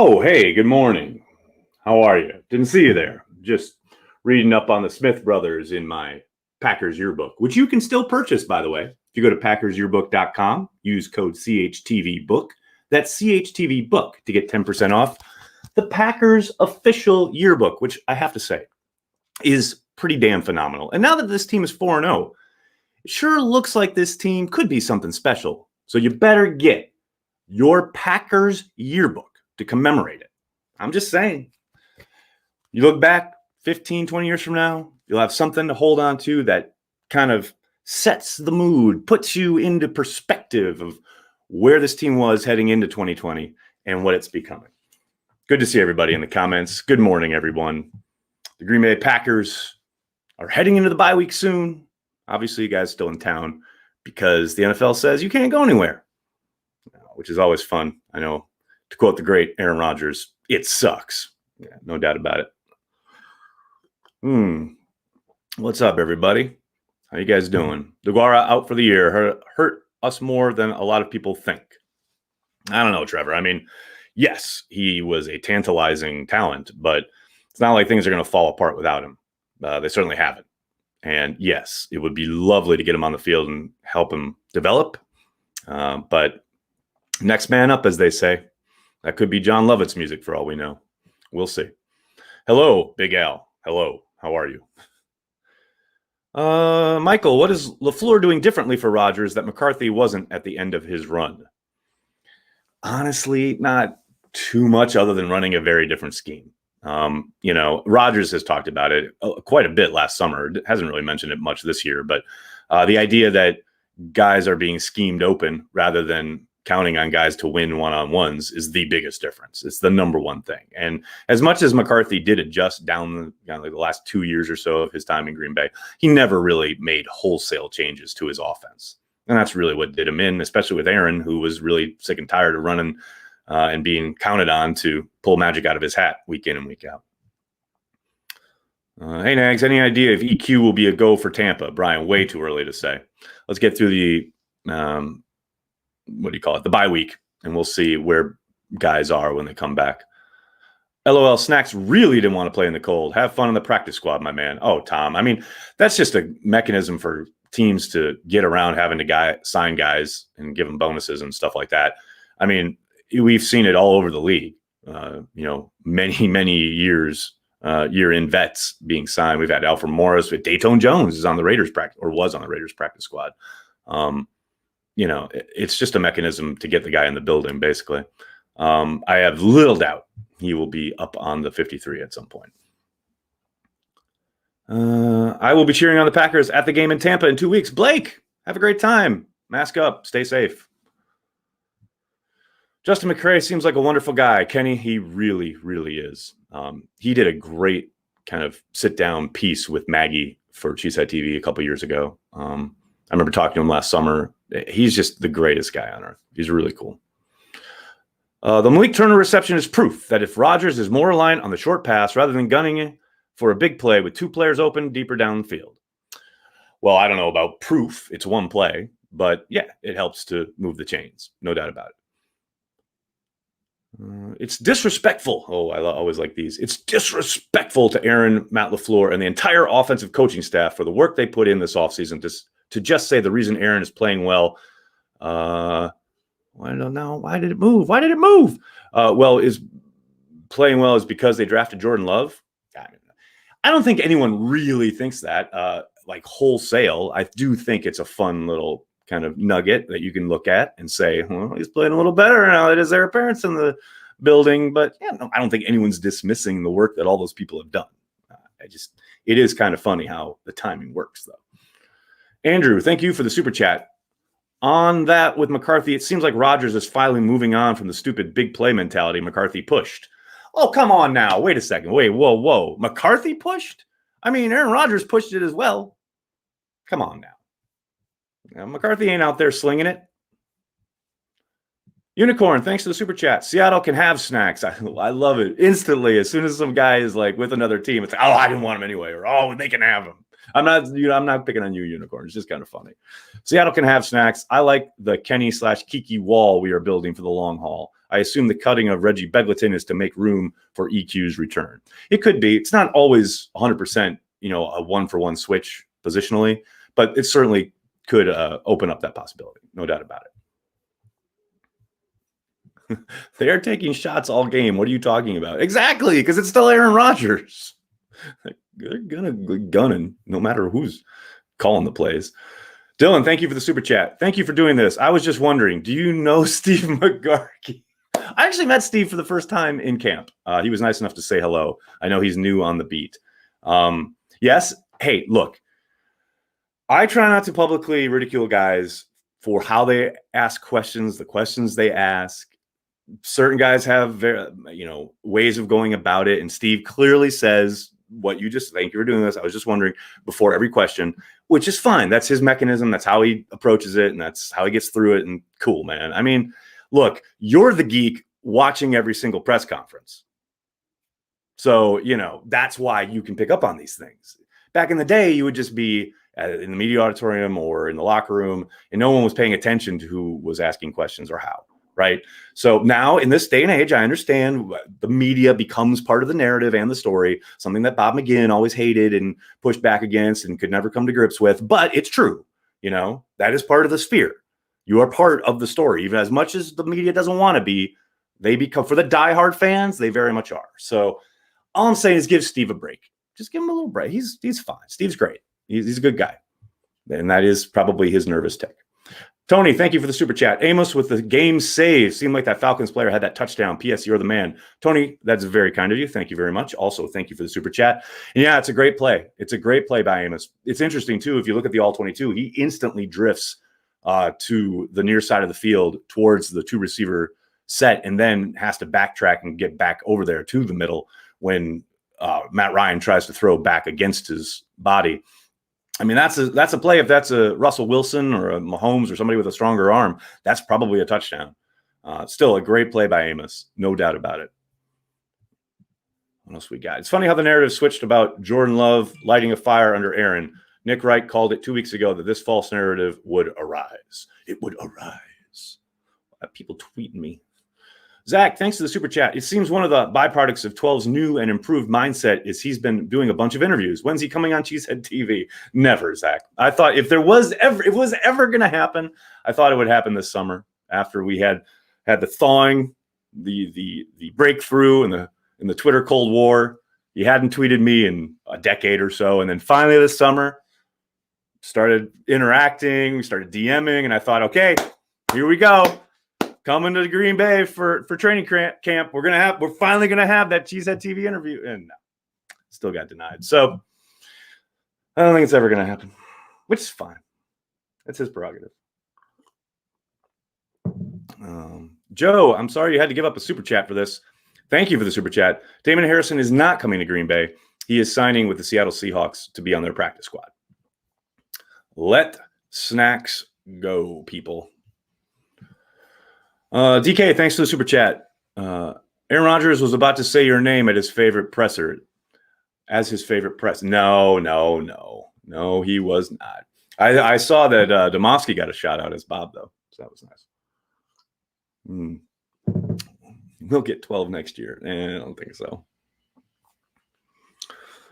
Oh, hey, good morning. How are you? Didn't see you there. Just reading up on the Smith brothers in my Packers yearbook, which you can still purchase, by the way. If you go to packersyearbook.com, use code CHTVBook. That's CHTVBook to get 10% off the Packers official yearbook, which I have to say is pretty damn phenomenal. And now that this team is 4-0, it sure looks like this team could be something special. So you better get your Packers yearbook to commemorate it. I'm just saying. You look back 15, 20 years from now, you'll have something to hold on to that kind of sets the mood, puts you into perspective of where this team was heading into 2020 and what it's becoming. Good to see everybody in the comments. Good morning, everyone. The Green Bay Packers are heading into the bye week soon. Obviously, you guys still in town because the NFL says you can't go anywhere, which is always fun. I know, to quote the great Aaron Rodgers, it sucks. Yeah, no doubt about it. What's up, everybody? How you guys doing? DeGuara out for the year hurt us more than a lot of people think. I don't know, Trevor. I mean, yes, he was a tantalizing talent, but it's not like things are going to fall apart without him. They certainly haven't. And yes, it would be lovely to get him on the field and help him develop. But next man up, as they say. That could be John Lovett's music for all we know. We'll see. Hello, Big Al. Hello. How are you? Michael, what is LaFleur doing differently for Rodgers that McCarthy wasn't at the end of his run? Honestly, not too much other than running a very different scheme. Rodgers has talked about it quite a bit last summer. Hasn't really mentioned it much this year, but the idea that guys are being schemed open rather than counting on guys to win one-on-ones is the biggest difference. It's the number one thing. And as much as McCarthy did adjust down the last 2 years or so of his time in Green Bay, he never really made wholesale changes to his offense. And that's really what did him in, especially with Aaron, who was really sick and tired of running and being counted on to pull magic out of his hat week in and week out. Hey, Nags, any idea if EQ will be a go for Tampa? Brian, way too early to say. Let's get through the the bye week, and we'll see where guys are when they come back. LOL, Snacks really didn't want to play in the cold. Have fun in the practice squad, my man. Oh, Tom, I mean, that's just a mechanism for teams to get around having to sign guys and give them bonuses and stuff like that. I mean, we've seen it all over the league. Many years, year-in vets being signed. We've had Alfred Morris, with Dayton Jones is on the Raiders was on the Raiders practice squad. It's just a mechanism to get the guy in the building, basically. I have little doubt he will be up on the 53 at some point. I will be cheering on the Packers at the game in Tampa in 2 weeks. Blake, have a great time. Mask up. Stay safe. Justin McCray seems like a wonderful guy. Kenny, he really, really is. He did a great kind of sit-down piece with Maggie for Cheesehead TV a couple years ago. I remember talking to him last summer. He's just the greatest guy on earth. He's really cool. The Malik Turner reception is proof that if Rodgers is more reliant on the short pass rather than gunning for a big play with two players open deeper down the field. Well, I don't know about proof. It's one play. But, yeah, it helps to move the chains. No doubt about it. It's disrespectful. Oh, I always like these. It's disrespectful to Aaron, Matt LaFleur, and the entire offensive coaching staff for the work they put in this offseason to just say the reason Aaron is playing well. I don't know. Why did it move? Is playing well is because they drafted Jordan Love. I don't think anyone really thinks that, like wholesale. I do think it's a fun little kind of nugget that you can look at and say, well, he's playing a little better now that his appearance in the building. But yeah, no, I don't think anyone's dismissing the work that all those people have done. It is kind of funny how the timing works, though. Andrew, thank you for the super chat. On that with McCarthy, it seems like Rodgers is finally moving on from the stupid big play mentality McCarthy pushed. Oh, come on now. Wait a second. Whoa. McCarthy pushed? I mean, Aaron Rodgers pushed it as well. Come on now. McCarthy ain't out there slinging it. Unicorn, thanks to the super chat. Seattle can have Snacks. I love it. Instantly, as soon as some guy is like with another team, it's like, oh, I didn't want him anyway, or oh, they can have him. I'm not picking on you, Unicorn. It's just kind of funny. Seattle can have Snacks. I like the Kenny /Kiki wall we are building for the long haul. I assume the cutting of Reggie Begelton is to make room for EQ's return. It could be. It's not always 100%, a 1-for-1 switch positionally, but it certainly could open up that possibility. No doubt about it. They are taking shots all game. What are you talking about? Exactly, because it's still Aaron Rodgers. They're gonna gunning no matter who's calling the plays. Dylan, thank you for the super chat. Thank you for doing this. I was just wondering, do you know Steve McGarkey? I actually met Steve for the first time in camp. He was nice enough to say hello. I know he's new on the beat. Yes. Hey, look, I try not to publicly ridicule guys for how they ask questions, the questions they ask. Certain guys have, ways of going about it. And Steve clearly says what you just, thank you for doing this. I was just wondering before every question, which is fine. That's his mechanism. That's how he approaches it. And that's how he gets through it. And cool, man. I mean, look, you're the geek watching every single press conference. So, that's why you can pick up on these things. Back in the day, you would just be in the media auditorium or in the locker room, and no one was paying attention to who was asking questions or how, right? So now in this day and age, I understand the media becomes part of the narrative and the story, something that Bob McGinn always hated and pushed back against and could never come to grips with. But it's true. That is part of the sphere. You are part of the story, even as much as the media doesn't want to be. They become, for the diehard fans, they very much are. So all I'm saying is give Steve a break. Just give him a little break. He's fine. Steve's great. He's a good guy. And that is probably his nervous tick. Tony, thank you for the super chat. Amos with the game save. Seemed like that Falcons player had that touchdown. P.S. You're the man. Tony, that's very kind of you. Thank you very much. Also, thank you for the super chat. And yeah, it's a great play. It's a great play by Amos. It's interesting, too, if you look at the All-22, he instantly drifts to the near side of the field towards the two-receiver set and then has to backtrack and get back over there to the middle when Matt Ryan tries to throw back against his body. I mean, that's a play. If that's a Russell Wilson or a Mahomes or somebody with a stronger arm, that's probably a touchdown. Still a great play by Amos. No doubt about it. What else we got? It's funny how the narrative switched about Jordan Love lighting a fire under Aaron. Nick Wright called it 2 weeks ago that this false narrative would arise. It would arise. People tweeting me. Zach, thanks to the super chat. It seems one of the byproducts of 12's new and improved mindset is he's been doing a bunch of interviews. When's he coming on Cheesehead TV? Never, Zach. I thought if it was ever going to happen, I thought it would happen this summer after we had the thawing, the breakthrough in the Twitter Cold War. He hadn't tweeted me in a decade or so, and then finally this summer started interacting. We started DMing, and I thought, okay, here we go. Coming to Green Bay for training camp. We're finally gonna have that Cheesehead TV interview, and no, still got denied. So I don't think it's ever gonna happen, which is fine. That's his prerogative. Joe, I'm sorry you had to give up a super chat for this. Thank you for the super chat. Damon Harrison is not coming to Green Bay. He is signing with the Seattle Seahawks to be on their practice squad. Let snacks go, people. DK, thanks for the super chat. Aaron Rodgers was about to say your name at his favorite presser. As his favorite press. No, he was not. I saw that Domofsky got a shout out as Bob, though. So that was nice. We'll get 12 next year. I don't think so.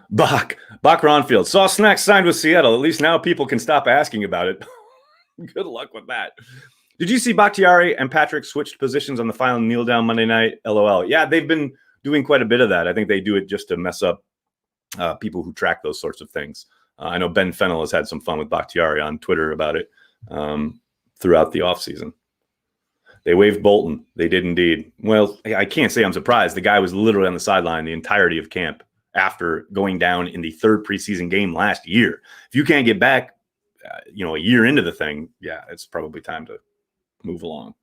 Bach Ronfield. Saw Snacks signed with Seattle. At least now people can stop asking about it. Good luck with that. Did you see Bakhtiari and Patrick switched positions on the final kneel down Monday night? LOL. Yeah, they've been doing quite a bit of that. I think they do it just to mess up people who track those sorts of things. I know Ben Fennell has had some fun with Bakhtiari on Twitter about it throughout the offseason. They waived Bolton. They did indeed. Well, I can't say I'm surprised. The guy was literally on the sideline the entirety of camp after going down in the third preseason game last year. If you can't get back, a year into the thing, yeah, it's probably time to move along.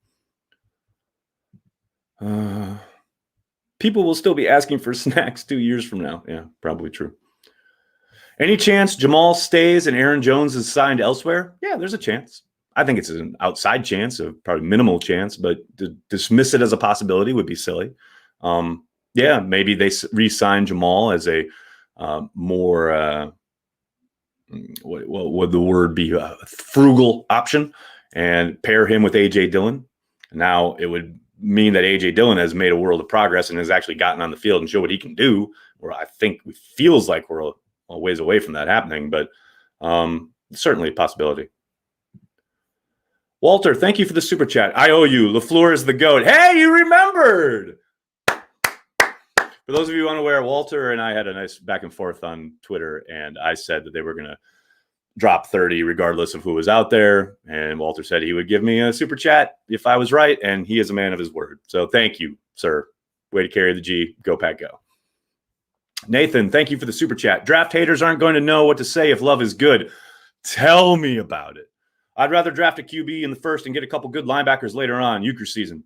People will still be asking for snacks 2 years from now. Yeah, probably true. Any chance Jamal stays and Aaron Jones is signed elsewhere? Yeah, there's a chance. I think it's an outside chance, a probably minimal chance, but to dismiss it as a possibility would be silly. Yeah, maybe they re-sign Jamal as a more, what would the word be, frugal option and pair him with A.J. Dillon. Now it would mean that A.J. Dillon has made a world of progress and has actually gotten on the field and showed what he can do, where I think it feels like we're a ways away from that happening, but certainly a possibility. Walter, thank you for the super chat. I owe you. LaFleur is the GOAT. Hey, you remembered. For those of you unaware, Walter and I had a nice back and forth on Twitter, and I said that they were going to drop 30 regardless of who was out there. And Walter said he would give me a super chat if I was right, and he is a man of his word. So thank you, sir. Way to carry the G. Go Pack Go. Nathan, thank you for the super chat. Draft haters aren't going to know what to say if Love is good. Tell me about it. I'd rather draft a QB in the first and get a couple good linebackers later on, Euchre season.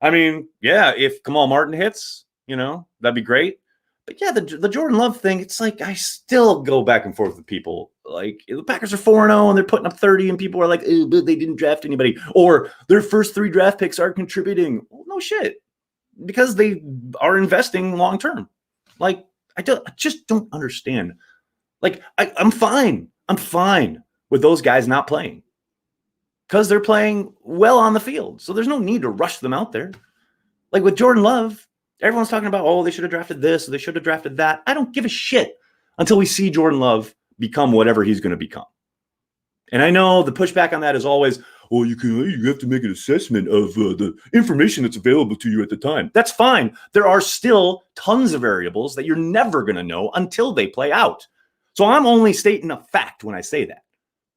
I mean, yeah, if Kamal Martin hits, that'd be great. But yeah, the Jordan Love thing, it's like I still go back and forth with people. Like, the Packers are 4-0 and they're putting up 30 and people are like, but they didn't draft anybody. Or their first 3 draft picks are contributing. Well, no shit. Because they are investing long term. Like, I just don't understand. Like, I'm fine. I'm fine with those guys not playing. Because they're playing well on the field. So there's no need to rush them out there. Like with Jordan Love, everyone's talking about, they should have drafted this, or they should have drafted that. I don't give a shit until we see Jordan Love become whatever he's going to become. And I know the pushback on that is always, you have to make an assessment of the information that's available to you at the time. That's fine. There are still tons of variables that you're never going to know until they play out. So I'm only stating a fact when I say that.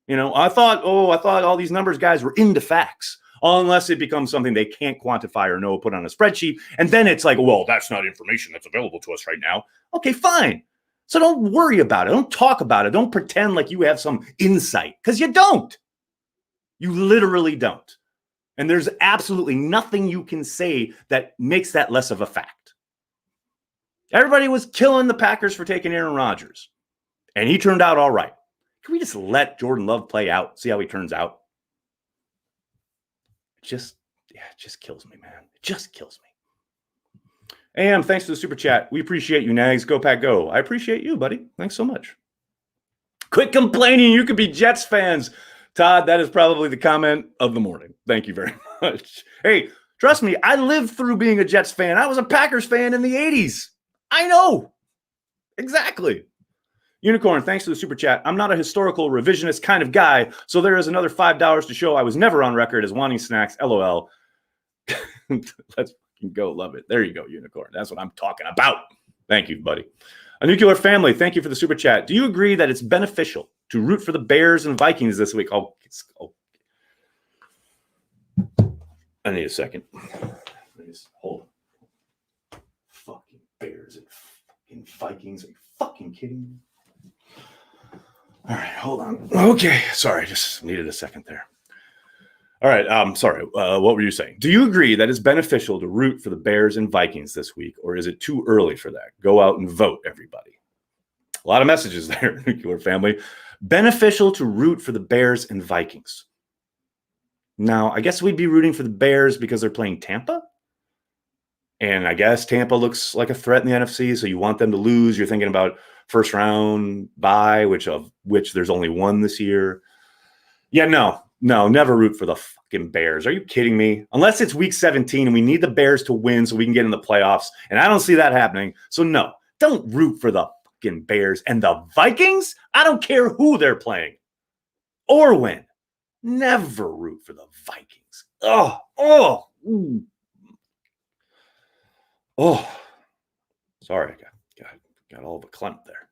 I thought all these numbers guys were into facts, unless it becomes something they can't quantify or know, put on a spreadsheet. And then it's like, well, that's not information that's available to us right now. Okay, fine. So don't worry about it. Don't talk about it. Don't pretend like you have some insight, because you don't. You literally don't. And there's absolutely nothing you can say that makes that less of a fact. Everybody was killing the Packers for taking Aaron Rodgers, and he turned out all right. Can we just let Jordan Love play out, see how he turns out? It just kills me, man. It just kills me. AM, thanks for the super chat. We appreciate you, Nags. Go Pack Go. I appreciate you, buddy. Thanks so much. Quit complaining. You could be Jets fans. Todd, that is probably the comment of the morning. Thank you very much. Hey, trust me, I lived through being a Jets fan. I was a Packers fan in the 80s. I know. Exactly. Unicorn, thanks for the super chat. I'm not a historical revisionist kind of guy, so there is another $5 to show I was never on record as wanting snacks. LOL. Let's go. Love it. There you go, Unicorn. That's what I'm talking about. Thank you, buddy. A Nuclear Family, thank you for the super chat. Do you agree that it's beneficial to root for the Bears and Vikings this week? I need a second. Hold on. Fucking Bears and fucking Vikings. Are you fucking kidding me? All right, hold on. Okay, sorry, just needed a second there. All right, sorry. What were you saying? Do you agree that it's beneficial to root for the Bears and Vikings this week, or is it too early for that? Go out and vote, everybody. A lot of messages there, Nuclear Family. Beneficial to root for the Bears and Vikings. Now, I guess we'd be rooting for the Bears because they're playing Tampa. And I guess Tampa looks like a threat in the NFC, so you want them to lose. You're thinking about first round bye, which there's only one this year. Yeah, no, never root for the fucking Bears. Are you kidding me? Unless it's week 17 and we need the Bears to win so we can get in the playoffs. And I don't see that happening. So no, don't root for the fucking Bears. And the Vikings, I don't care who they're playing or when. Never root for the Vikings. Oh. Sorry, I got all the clump there.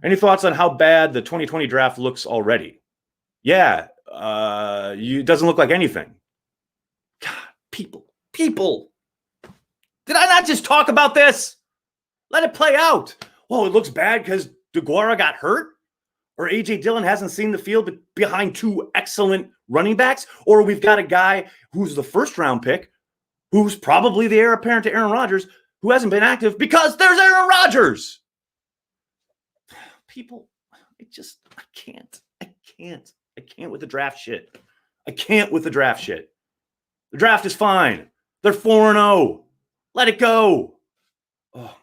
Any thoughts on how bad the 2020 draft looks already? Yeah, it doesn't look like anything. God, people. Did I not just talk about this? Let it play out. Well, it looks bad because DeGuara got hurt? Or A.J. Dillon hasn't seen the field behind 2 excellent running backs? Or we've got a guy who's the first-round pick, who's probably the heir apparent to Aaron Rodgers, who hasn't been active because there's Aaron Rodgers. People, I can't with the draft shit. I can't with the draft shit. The draft is fine. They're 4-0. Let it go. Oh, my God.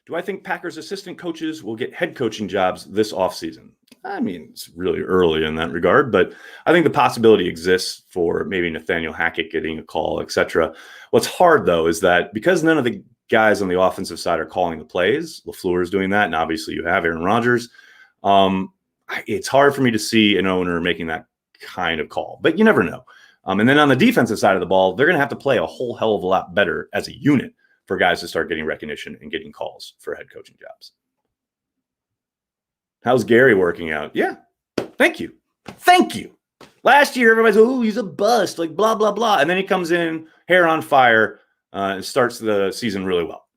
Do I think Packers assistant coaches will get head coaching jobs this offseason? I mean, it's really early in that regard, but I think the possibility exists for maybe Nathaniel Hackett getting a call, etc. What's hard, though, is that because none of the guys on the offensive side are calling the plays, LaFleur is doing that, and obviously you have Aaron Rodgers. It's hard for me to see an owner making that kind of call, but you never know. And then on the defensive side of the ball, they're going to have to play a whole hell of a lot better as a unit for guys to start getting recognition and getting calls for head coaching jobs. How's Gary working out? Yeah. Thank you. Thank you. Last year, everybody's, oh, he's a bust, like blah, blah, blah. And then he comes in, hair on fire, and starts the season really well.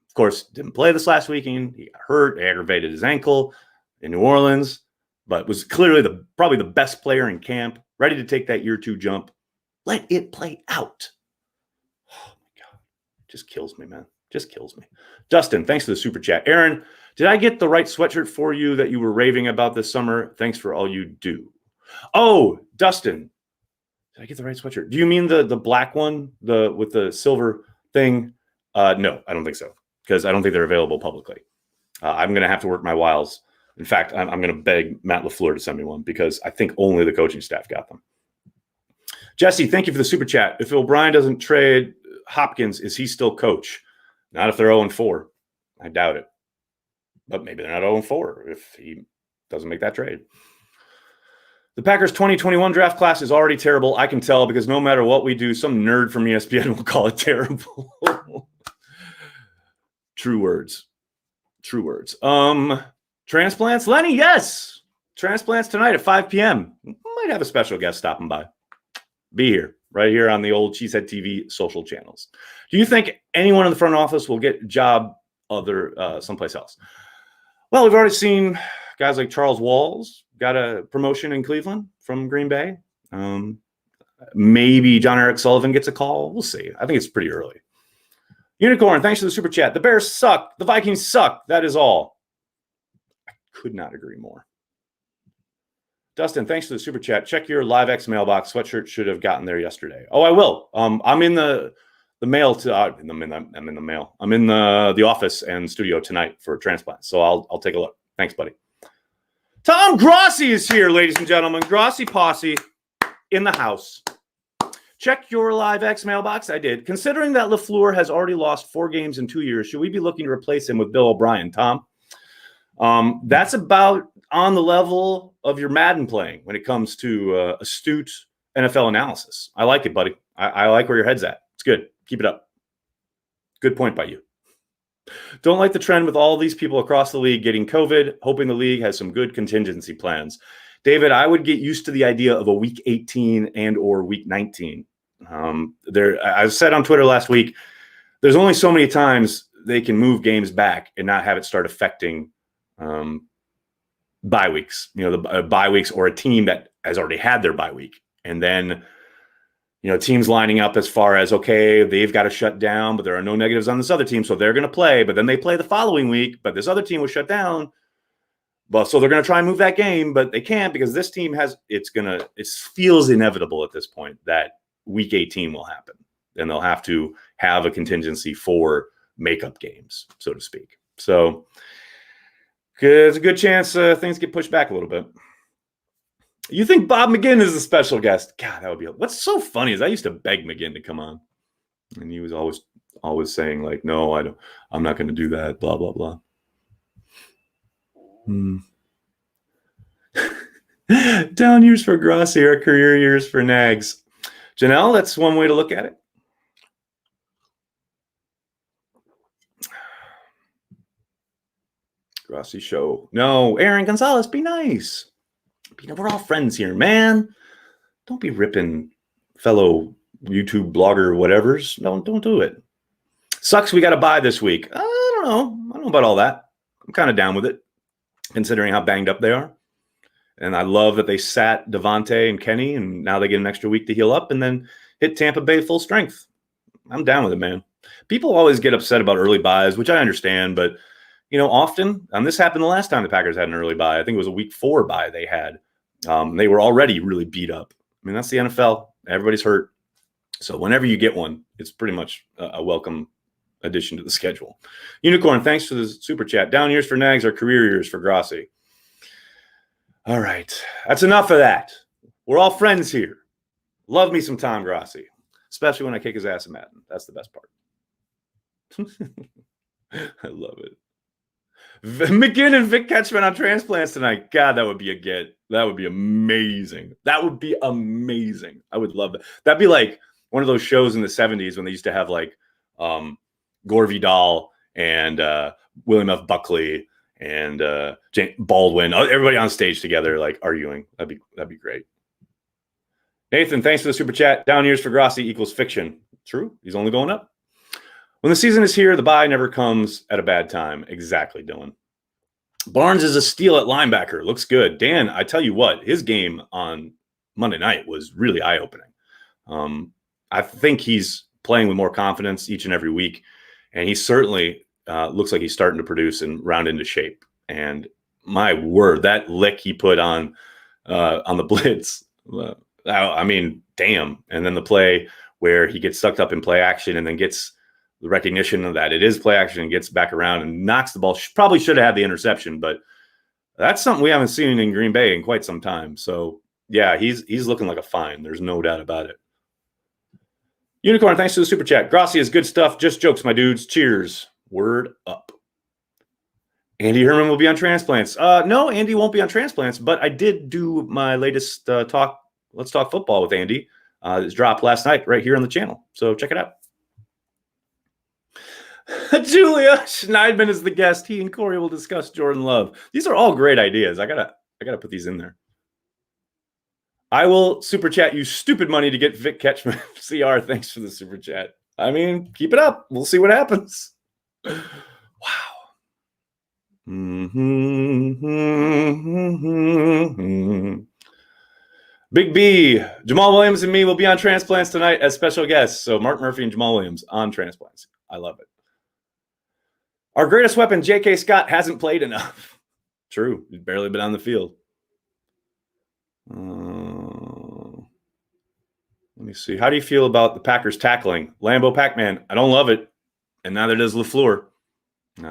Of course, didn't play this last weekend. He got hurt, aggravated his ankle in New Orleans, but was clearly probably the best player in camp, ready to take that year 2 jump. Let it play out. Oh, my God. Just kills me, man. Just kills me. Dustin, thanks for the super chat. Aaron, did I get the right sweatshirt for you that you were raving about this summer? Thanks for all you do. Oh, Dustin, did I get the right sweatshirt? Do you mean the black one, with the silver thing? No, I don't think so, because I don't think they're available publicly. I'm going to have to work my wiles. In fact, I'm going to beg Matt LaFleur to send me one, because I think only the coaching staff got them. Jesse, thank you for the super chat. If O'Brien doesn't trade Hopkins, is he still coach? Not if they're 0-4. I doubt it. But maybe they're not 0-4 if he doesn't make that trade. The Packers 2021 draft class is already terrible. I can tell, because no matter what we do, some nerd from ESPN will call it terrible. True words. True words. Transplants? Lenny, yes. Transplants tonight at 5 p.m. Might have a special guest stopping by. Be here, right here on the old Cheesehead TV social channels. Do you think anyone in the front office will get a job someplace else? Well, we've already seen guys like Charles Walls got a promotion in Cleveland from Green Bay. Maybe John Eric Sullivan gets a call. We'll see. I think it's pretty early. Unicorn, thanks for the super chat. The Bears suck. The Vikings suck. That is all. I could not agree more. Dustin, thanks for the super chat. Check your LiveX mailbox. Sweatshirt should have gotten there yesterday. Oh, I will. I'm in the mail to. I'm in the mail. I'm in the office and studio tonight for transplants. So I'll take a look. Thanks, buddy. Tom Grossi is here, ladies and gentlemen. Grossi Posse in the house. Check your LiveX mailbox. I did. Considering that LaFleur has already lost 4 games in 2 years, should we be looking to replace him with Bill O'Brien, Tom? That's about on the level of your Madden playing when it comes to astute NFL analysis. I like it, buddy. I like where your head's at. It's good. Keep it up. Good point by you. Don't like the trend with all these people across the league getting COVID, hoping the league has some good contingency plans. David, I would get used to the idea of a week 18 and or week 19. I said on Twitter last week, there's only so many times they can move games back and not have it start affecting bye weeks, the bye weeks, or a team that has already had their bye week. And then, teams lining up as far as, okay, they've got to shut down, but there are no negatives on this other team. So they're going to play, but then they play the following week, but this other team was shut down. But so they're going to try and move that game, but they can't, because this team it feels inevitable at this point that week 18 will happen. And they'll have to have a contingency for makeup games, so to speak. So there's a good chance things get pushed back a little bit. You think Bob McGinn is a special guest? God, that would be. What's so funny is I used to beg McGinn to come on, and he was always saying like, "No, I don't. I'm not going to do that." Blah blah blah. Down years for Grossi or career years for Nags. Janelle, that's one way to look at it. Grossi show. No, Aaron Gonzalez, be nice. We're all friends here, man. Don't be ripping fellow YouTube blogger whatevers. Don't do it. Sucks we got to buy this week. I don't know about all that. I'm kind of down with it, considering how banged up they are. And I love that they sat Devontae and Kenny, and now they get an extra week to heal up and then hit Tampa Bay full strength. I'm down with it, man. People always get upset about early buys, which I understand, but often, and this happened the last time the Packers had an early buy. I think it was a week 4 buy they had. They were already really beat up. I mean, that's the NFL. Everybody's hurt. So whenever you get one, it's pretty much a welcome addition to the schedule. Unicorn, thanks for the super chat. Down years for Nags are career years for Grossi. All right. That's enough of that. We're all friends here. Love me some Tom Grossi, especially when I kick his ass in Madden. That's the best part. I love it. McGinn and Vic Ketchman on transplants tonight. God, that would be a get. That would be amazing. That would be amazing. I would love that. That'd be like one of those shows in the 70s when they used to have like Gore Vidal and William F. Buckley and James Baldwin, everybody on stage together, like arguing. That'd be great. Nathan, thanks for the super chat. Down years for Grossi equals fiction. True. He's only going up. When the season is here, the bye never comes at a bad time. Exactly, Dylan. Barnes is a steal at linebacker. Looks good. Dan, I tell you what, his game on Monday night was really eye-opening. I think he's playing with more confidence each and every week, and he certainly looks like he's starting to produce and round into shape. And my word, that lick he put on the blitz, I mean, damn. And then the play where he gets sucked up in play action and then gets the recognition of that it is play action and gets back around and knocks the ball. Probably should have had the interception, but that's something we haven't seen in Green Bay in quite some time. So yeah, he's looking like a find. There's no doubt about it. Unicorn, thanks for the super chat. Grossi is good stuff. Just jokes, my dudes. Cheers. Word up. Andy Herman will be on transplants. No, Andy won't be on transplants, but I did do my latest Let's Talk Football with Andy. It's dropped last night right here on the channel. So check it out. Julia Schneidman is the guest. He and Corey will discuss Jordan Love. These are all great ideas. I gotta put these in there. I will super chat you stupid money to get Vic Ketchman. CR, thanks for the super chat. I mean, keep it up. We'll see what happens. Wow. Big B, Jamal Williams and me will be on transplants tonight as special guests. So Mark Murphy and Jamal Williams on transplants. I love it. Our greatest weapon, J.K. Scott, hasn't played enough. True. He's barely been on the field. Let me see. How do you feel about the Packers tackling? Lambeau Pac-Man, I don't love it. And neither does LaFleur.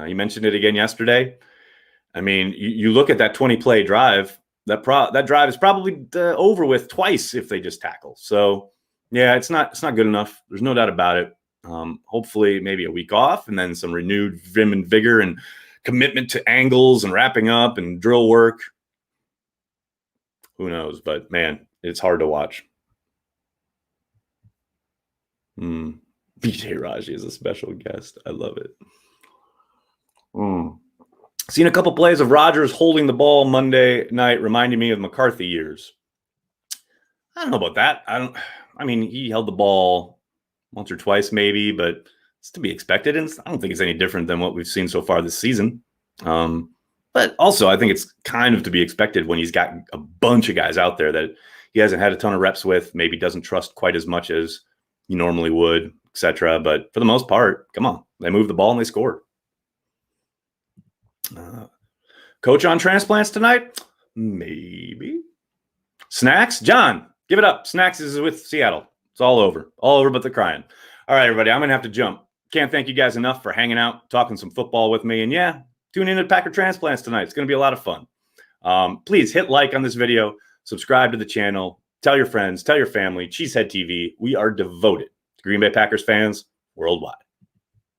You mentioned it again yesterday. I mean, you look at that 20-play drive. That drive is probably over with twice if they just tackle. So, yeah, it's not good enough. There's no doubt about it. Hopefully maybe a week off and then some renewed vim and vigor and commitment to angles and wrapping up and drill work. Who knows? But, man, it's hard to watch. BJ Raji is a special guest. I love it. Seen a couple plays of Rodgers holding the ball Monday night, reminding me of McCarthy years. I don't know about that. I mean, he held the ball once or twice maybe, but it's to be expected. And I don't think it's any different than what we've seen so far this season. But also I think it's kind of to be expected when he's got a bunch of guys out there that he hasn't had a ton of reps with, maybe doesn't trust quite as much as he normally would, etc. But for the most part, come on, they move the ball and they score. Coach on transplants tonight? Maybe. Snacks? John, give it up. Snacks is with Seattle. It's all over but the crying. All right, everybody, I'm going to have to jump. Can't thank you guys enough for hanging out, talking some football with me. And yeah, tune in to Packer Transplants tonight. It's going to be a lot of fun. Please hit like on this video, subscribe to the channel, tell your friends, tell your family, Cheesehead TV. We are devoted to Green Bay Packers fans worldwide.